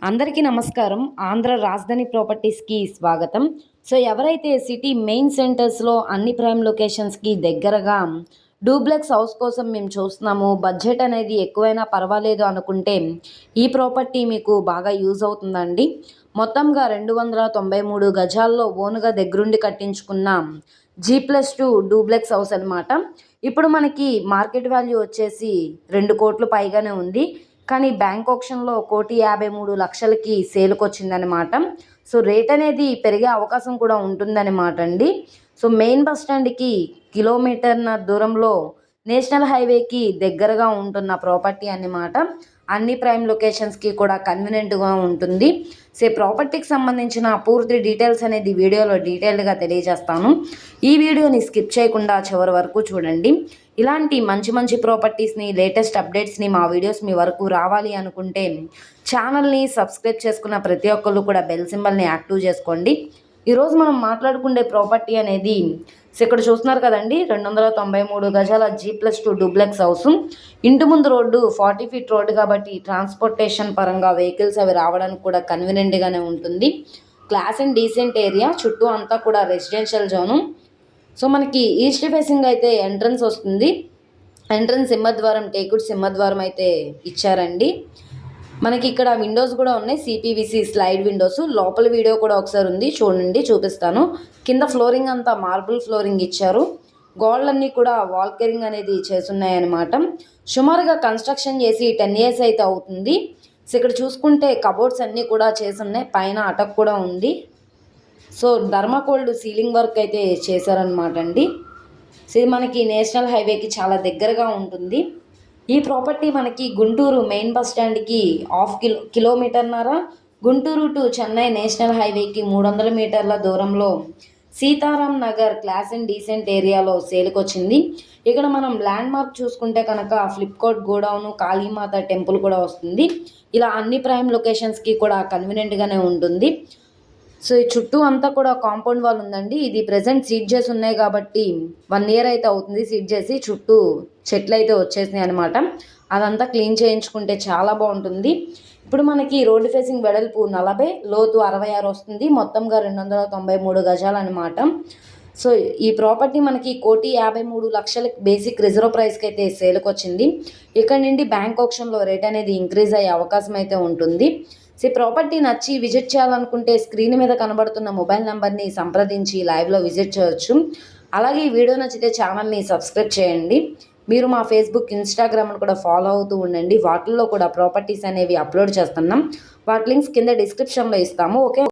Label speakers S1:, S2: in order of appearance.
S1: అందరికీ నమస్కారం. ఆంధ్ర రాజధాని ప్రాపర్టీస్‌కి స్వాగతం. సో, ఎవరైతే సిటీ మెయిన్ సెంటర్స్‌లో అన్ని ప్రైమ్ లొకేషన్స్‌కి దగ్గరగా డూప్లెక్స్ హౌస్ కోసం మేము చూస్తున్నాము, బడ్జెట్ అనేది ఎక్కువైనా పర్వాలేదు అనుకుంటే ఈ ప్రాపర్టీ మీకు బాగా యూజ్ అవుతుందండి. మొత్తంగా 293 గజాల్లో ఓన్‌గా దగ్గరుండి కట్టించుకున్న G+2 డూప్లెక్స్ హౌస్ అనమాట. ఇప్పుడు మనకి మార్కెట్ వాల్యూ వచ్చేసి 2,00,00,000 పైగానే ఉంది. కానీ బ్యాంక్ ఆప్షన్లో 1,53,00,000కి సేల్కొచ్చిందనమాట. సో, రేట్ అనేది పెరిగే అవకాశం కూడా ఉంటుందన్నమాట అండి. సో, మెయిన్ బస్ స్టాండ్‌కి కిలోమీటర్‌న్నర దూరంలో నేషనల్ హైవేకి దగ్గరగా ఉంటున్న ప్రాపర్టీ అన్నమాట. అన్ని ప్రైమ్ లొకేషన్స్‌కి కూడా కన్వీనియంట్‌గా ఉంటుంది. సో, ప్రాపర్టీకి సంబంధించిన పూర్తి డీటెయిల్స్ అనేది వీడియోలో డీటెయిల్డ్‌గా తెలియజేస్తాను. ఈ వీడియోని స్కిప్ చేయకుండా చివరి వరకు చూడండి. ఇలాంటి మంచి మంచి ప్రాపర్టీస్ని, లేటెస్ట్ అప్డేట్స్ని మా వీడియోస్ మీ వరకు రావాలి అనుకుంటే ఛానల్ని సబ్స్క్రైబ్ చేసుకున్న ప్రతి ఒక్కళ్ళు కూడా బెల్ సింబల్ని యాక్టివ్ చేసుకోండి. ఈరోజు మనం మాట్లాడుకునే ప్రాపర్టీ అనేది ఇక్కడ చూస్తున్నారు కదండి, 293 గజాల G+2 డూప్లెక్స్ హౌస్. ఇంటి ముందు రోడ్డు 40 ఫీట్ రోడ్డు కాబట్టి ట్రాన్స్పోర్టేషన్ పరంగా వెహికల్స్ అవి రావడానికి కూడా కన్వీనియంట్గానే ఉంటుంది. క్లాస్ అండ్ డీసెంట్ ఏరియా, చుట్టూ అంతా కూడా రెసిడెన్షియల్ జోను. సో, మనకి ఈస్ట్ ఫేసింగ్ అయితే ఎంట్రన్స్ వస్తుంది. ఎంట్రన్స్ సింహద్వారం, టేకుడ్ సింహద్వారం అయితే ఇచ్చారండి. మనకి ఇక్కడ విండోస్ కూడా ఉన్నాయి, CPVC స్లైడ్ విండోస్. లోపల వీడియో కూడా ఒకసారి ఉంది, చూడండి, చూపిస్తాను. కింద ఫ్లోరింగ్ అంతా మార్బుల్ ఫ్లోరింగ్ ఇచ్చారు. గోడలన్నీ కూడా వాల్ కేరింగ్ అనేది చేసున్నాయన్నమాట. సుమారుగా కన్స్ట్రక్షన్ చేసి 10 years అయితే అవుతుంది. సో, ఇక్కడ చూసుకుంటే కబోర్డ్స్ అన్నీ కూడా చేసున్నాయి, పైన అటక్ కూడా ఉంది. సో, ధర్మకోల్డ్ సీలింగ్ వర్క్ అయితే చేశారనమాట అండి. సో, ఇది మనకి నేషనల్ హైవేకి చాలా దగ్గరగా ఉంటుంది. ఈ ప్రాపర్టీ మనకి గుంటూరు మెయిన్ బస్ స్టాండ్కి కిలోమీటర్న్నర, గుంటూరు టు చెన్నై నేషనల్ హైవేకి 300 మీటర్ల దూరంలో Sitaram Nagar class and decent ఏరియాలో సేల్కొచ్చింది. ఇక్కడ మనం ల్యాండ్ మార్క్ చూసుకుంటే కనుక ఫ్లిప్కార్ట్ గోడౌన్, కాళీమాత టెంపుల్ కూడా వస్తుంది. ఇలా అన్ని ప్రైమ్ లొకేషన్స్కి కూడా కన్వీనియంట్గానే ఉంటుంది. సో, ఈ చుట్టూ అంతా కూడా కాంపౌండ్ వాల్ ఉందండి. ఇది ప్రెజెంట్ సీడ్ చేసి ఉన్నాయి కాబట్టి 1 year అయితే అవుతుంది సీడ్ చేసి. చుట్టూ చెట్లు అయితే వచ్చేసినాయి అనమాట. అదంతా క్లీన్ చేయించుకుంటే చాలా బాగుంటుంది. ఇప్పుడు మనకి రోడ్డు ఫేసింగ్ వెడల్పు 40, లోతు 66 వస్తుంది. మొత్తంగా 293 గజాలు అనమాట. సో, ఈ ప్రాపర్టీ మనకి 1,53,00,000 బేసిక్ రిజర్వ్ ప్రైస్కి అయితే సేల్కొచ్చింది. ఇక్కడ నుండి బ్యాంక్ ఆప్షన్లో రేట్ అనేది ఇంక్రీజ్ అయ్యే అవకాశం అయితే ఉంటుంది. సో, ప్రాపర్టీ నచ్చి విజిట్ చేయాలనుకుంటే స్క్రీన్ మీద కనబడుతున్న మొబైల్ నెంబర్ని సంప్రదించి లైవ్లో విజిట్ చేయవచ్చు. అలాగే ఈ వీడియో నచ్చితే ఛానల్ని సబ్స్క్రైబ్ చేయండి. మీరు మా ఫేస్బుక్, ఇన్స్టాగ్రామ్ను కూడా ఫాలో అవుతూ ఉండండి. వాటిల్లో కూడా ప్రాపర్టీస్ అనేవి అప్లోడ్ చేస్తున్నాం. వాటి లింక్స్ కింద డిస్క్రిప్షన్లో ఇస్తాము. ఓకే.